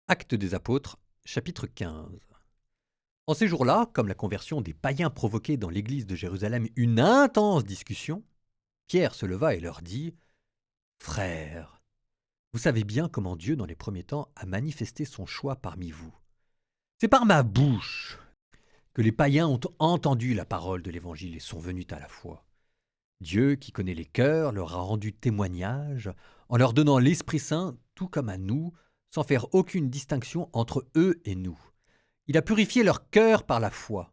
Actes des apôtres, chapitre 15. En ces jours-là, comme la conversion des païens provoquait dans l'église de Jérusalem une intense discussion, Pierre se leva et leur dit : « Frères, vous savez bien comment Dieu, dans les premiers temps, a manifesté son choix parmi vous. C'est par ma bouche que les païens ont entendu la parole de l'Évangile et sont venus à la foi. Dieu, qui connaît les cœurs, leur a rendu témoignage en leur donnant l'Esprit Saint, tout comme à nous, sans faire aucune distinction entre eux et nous. Il a purifié leur cœur par la foi.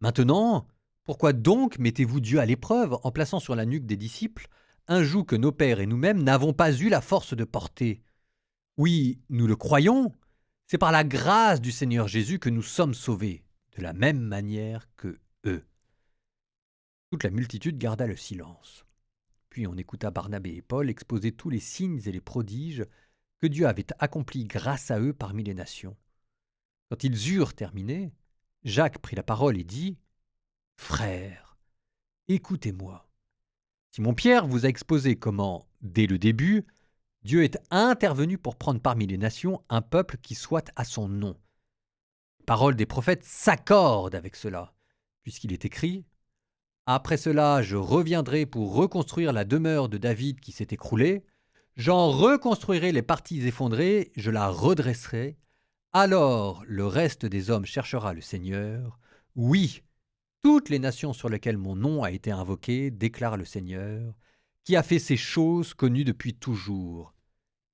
Maintenant, pourquoi donc mettez-vous Dieu à l'épreuve en plaçant sur la nuque des disciples un joug que nos pères et nous-mêmes n'avons pas eu la force de porter ? Oui, nous le croyons, c'est par la grâce du Seigneur Jésus que nous sommes sauvés, de la même manière que eux. » Toute la multitude garda le silence. Puis on écouta Barnabé et Paul exposer tous les signes et les prodiges que Dieu avait accomplis grâce à eux parmi les nations. Quand ils eurent terminé, Jacques prit la parole et dit : « Frères, écoutez-moi. Simon Pierre vous a exposé comment, dès le début, Dieu est intervenu pour prendre parmi les nations un peuple qui soit à son nom. Les paroles des prophètes s'accordent avec cela, puisqu'il est écrit : après cela, je reviendrai pour reconstruire la demeure de David qui s'est écroulée. J'en reconstruirai les parties effondrées, je la redresserai. Alors le reste des hommes cherchera le Seigneur. Oui, toutes les nations sur lesquelles mon nom a été invoqué, déclare le Seigneur, qui a fait ces choses connues depuis toujours.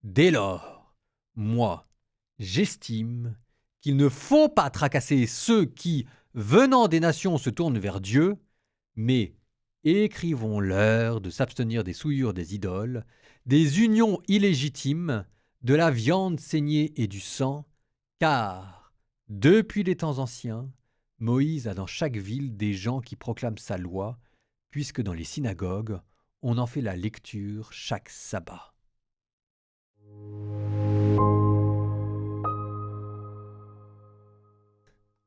Dès lors, moi, j'estime qu'il ne faut pas tracasser ceux qui, venant des nations, se tournent vers Dieu, mais écrivons-leur de s'abstenir des souillures des idoles, des unions illégitimes, de la viande saignée et du sang, car, depuis les temps anciens, Moïse a dans chaque ville des gens qui proclament sa loi, puisque dans les synagogues, on en fait la lecture chaque sabbat. »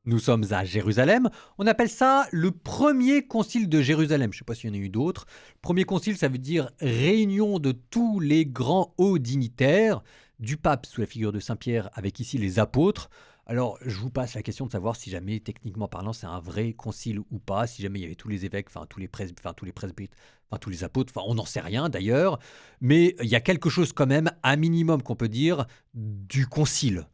Nous sommes à Jérusalem. On appelle ça le premier concile de Jérusalem. Je ne sais pas s'il y en a eu d'autres. Premier concile, ça veut dire réunion de tous les grands hauts dignitaires, du pape sous la figure de Saint-Pierre, avec ici les apôtres. Alors, je vous passe la question de savoir si jamais, techniquement parlant, c'est un vrai concile ou pas, si jamais il y avait tous les évêques, tous les presbytes, tous les apôtres, on n'en sait rien d'ailleurs, mais il y a quelque chose quand même, un minimum qu'on peut dire, du concile.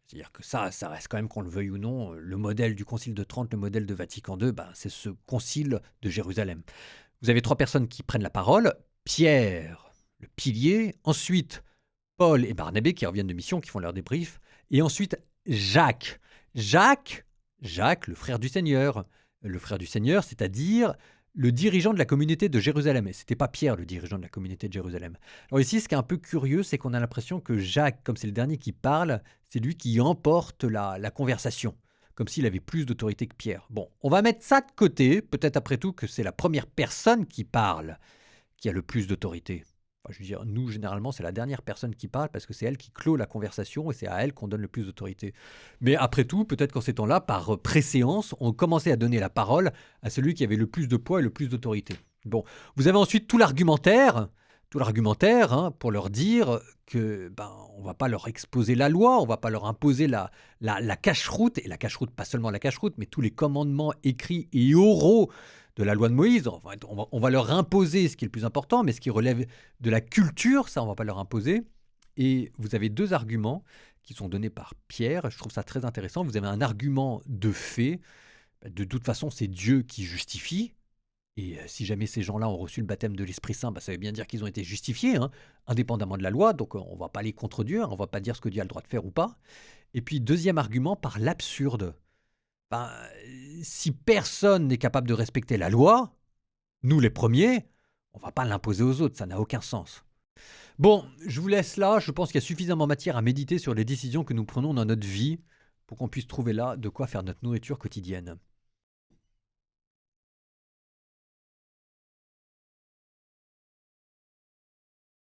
C'est-à-dire que ça reste quand même, qu'on le veuille ou non, le modèle du Concile de Trente, le modèle de Vatican II, c'est ce Concile de Jérusalem. Vous avez trois personnes qui prennent la parole. Pierre, le pilier. Ensuite, Paul et Barnabé qui reviennent de mission, qui font leur débrief. Et ensuite, Jacques. Jacques, le frère du Seigneur. Le frère du Seigneur, c'est-à-dire le dirigeant de la communauté de Jérusalem. Et ce n'était pas Pierre, le dirigeant de la communauté de Jérusalem. Alors ici, ce qui est un peu curieux, c'est qu'on a l'impression que Jacques, comme c'est le dernier qui parle, c'est lui qui emporte la conversation, comme s'il avait plus d'autorité que Pierre. Bon, on va mettre ça de côté, peut-être après tout que c'est la première personne qui parle qui a le plus d'autorité. Je veux dire, nous, généralement, c'est la dernière personne qui parle parce que c'est elle qui clôt la conversation et c'est à elle qu'on donne le plus d'autorité. Mais après tout, peut-être qu'en ces temps-là, par préséance, on commençait à donner la parole à celui qui avait le plus de poids et le plus d'autorité. Bon, vous avez ensuite tout l'argumentaire pour leur dire que on va pas leur exposer la loi, on va pas leur imposer la cache-route, et la cache-route, pas seulement la cache-route, mais tous les commandements écrits et oraux de la loi de Moïse. On va leur imposer ce qui est le plus important, mais ce qui relève de la culture, ça on va pas leur imposer. Et vous avez deux arguments qui sont donnés par Pierre, je trouve ça très intéressant. Vous avez un argument de fait, de toute façon c'est Dieu qui justifie, et si jamais ces gens-là ont reçu le baptême de l'Esprit Saint, ça veut bien dire qu'ils ont été justifiés, indépendamment de la loi, donc on ne va pas les contredire, on ne va pas dire ce que Dieu a le droit de faire ou pas. Et puis deuxième argument, par l'absurde. Ben, si personne n'est capable de respecter la loi, nous les premiers, on ne va pas l'imposer aux autres, ça n'a aucun sens. Bon, je vous laisse là, je pense qu'il y a suffisamment matière à méditer sur les décisions que nous prenons dans notre vie pour qu'on puisse trouver là de quoi faire notre nourriture quotidienne.